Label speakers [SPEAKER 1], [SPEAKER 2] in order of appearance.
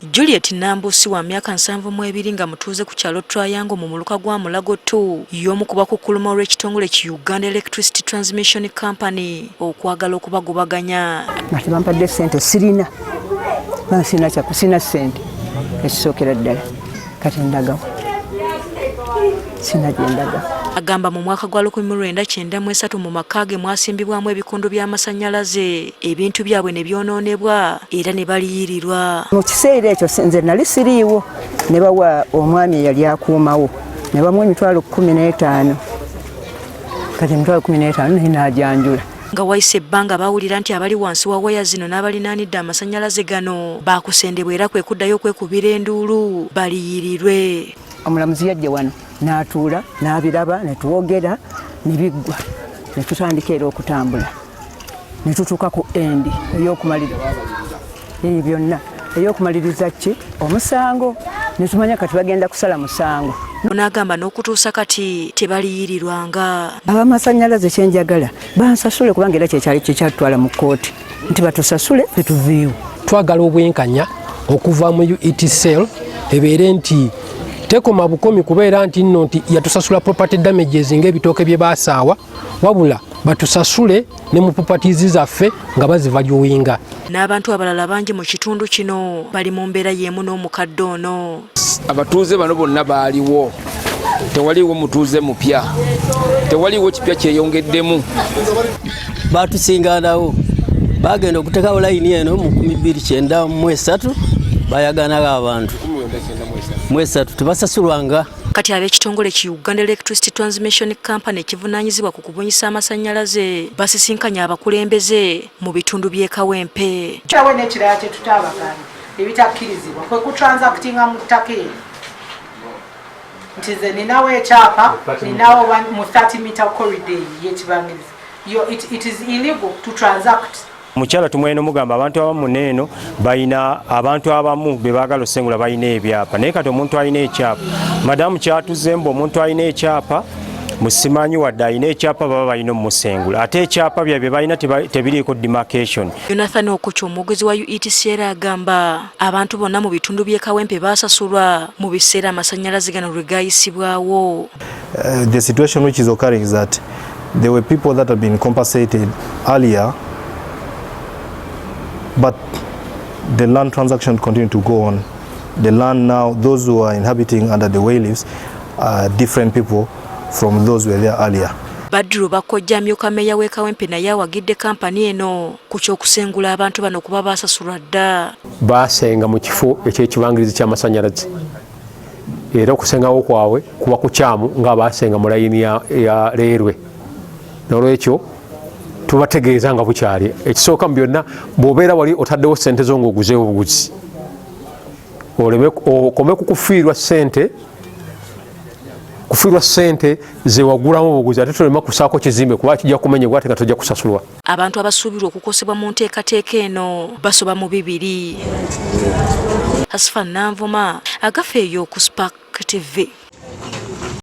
[SPEAKER 1] Juliet Nambusi wa myaka 72 nga mutuuze ku kyalo Triangle mu muluka gwa Mulago 2 y'omu ku bakukuluma olw'ekitongole ki Uganda Electricity Transmission Company okwagala okubagobaganya.
[SPEAKER 2] Mati bampadde ssente sirina. Sina ssente ekisookera ddala kati ndagawo sina gyendaga.
[SPEAKER 1] Agamba mu mwaka gwa 1993 mu maka ge mwasimbibwamu ebikondo by'amasannyalaze ebintu byabwe ne byonoonebwa era ne baliyirirwa.
[SPEAKER 2] Mu kiseera ekyo nze nali siriiwo ne bawa omwami eyali akuumawo ne bamuwa $15,000 kati $15,000 ninaajanjula.
[SPEAKER 1] Nga wayise ebbanga bawulira nti abali wansi wa waya zino n'abalinaanidde amasannyalaze gano baakusendebwa era kwe kuddayo okwekubira enduulu baliyirirwe.
[SPEAKER 2] Omulamuzi yajja wano n'atuula n'abiraba ne tuwogera ne biggwa ne tutandika era okutambula ne tutuuka ku endi ey'okumaliriza byonna ey'okumaliriza ki omusango ne tumanya kati bagenda kusala musango.
[SPEAKER 1] N'agamba n'okutuusa kati tebaliyirirwanga.
[SPEAKER 2] Ab'amasannyalaze kyenjagala bansasule kubanga era kyekyatutwala mu kkooti nti batusasule fetuviiwo.
[SPEAKER 3] Twagala obwenkanya okuva mu UETCL ebeere nti tekoma bukomi kubeera nti nno nti yatusasula property damages ng'ebitooke bye baasaawa wabula batusasule ne mu properties zaffe nga bazivaluwinga.
[SPEAKER 1] N'abantu abalala bangi mu kitundu kino bali mu mbeera y'emu n'omukadde ono.
[SPEAKER 4] Abatuuze bano bonna baaliwo, tewaliwo mutuuze mupya, tewaliwo kipya kyeyongeddemu.
[SPEAKER 5] Batusinganawo bagenda okuteekawo layini eno mu 2093 bayaganawo abantu mwesatu tebasasulwanga.
[SPEAKER 1] Kati ab'ekitongole ki Uganda Electricity Transmission Company ekivunaanyizibwa ku kubunyisa amasannyalaze basisinkanya abakulembeze mu bitundu by'e Kawempe.
[SPEAKER 6] Kyawe n'ekirala kye tutaabagana ebitakkirizibwa kwe kutransactinga mu ttaka eryo nti ze ninawo ekyapa ninawo mu 30 meter corridor y'ekibangirizi. It is illegal to transact.
[SPEAKER 7] Mukyala tumwene mugamba abantu abamu neeno bayina abantu abamu be baagala osengula bayina ebyapa naye kati omuntu alina ekyapa madamu kyatuzemba omuntu alina ekyapa musimanyi wadde alina ekyapa baba balina omusengula ate ekyapa byabye balina tebiriiko demarcation.
[SPEAKER 1] Jonathan Okucho omwogezi wa UETCL agamba abantu bonna mu bitundu by'e Kawempe baasasulwa mu biseera amasannyalaze gano lwe gaayisibwawo.
[SPEAKER 8] The situation which is occurring is that there were people that have been compensated earlier, but the land transaction continued to go on. The land now, those who are inhabiting under the waylifts are different people from those who were there earlier.
[SPEAKER 1] Badru Bakojja amyuka meya w'e Kawempe naye awagidde kampani eno ku ky'okusengula abantu bano kuba baasasulwa dda.
[SPEAKER 3] Baasenga mu kifo eky'ekibangirizi ky'amasannyalaze era okusengawo kwabwe kuba kukyamu nga baasenga mu layini ya leerwe. N'olwekyo tubategeeza nga bukyali ekisooka mu byonna bw'obeera wali otaddewo ssente zo ng'oguzeewo obuguzi okome kukufiirwa ssente ze wagulamu obuguzi ate tolema kusaako kizimbe kuba kijja kumenyebwa ate nga tojja kusasulwa.
[SPEAKER 1] Abantu abasuubirwa okukosebwa mu nteekateeka eno basoba mu 2. Asfa Nanvuma, Agafeeyo ku Spark TV.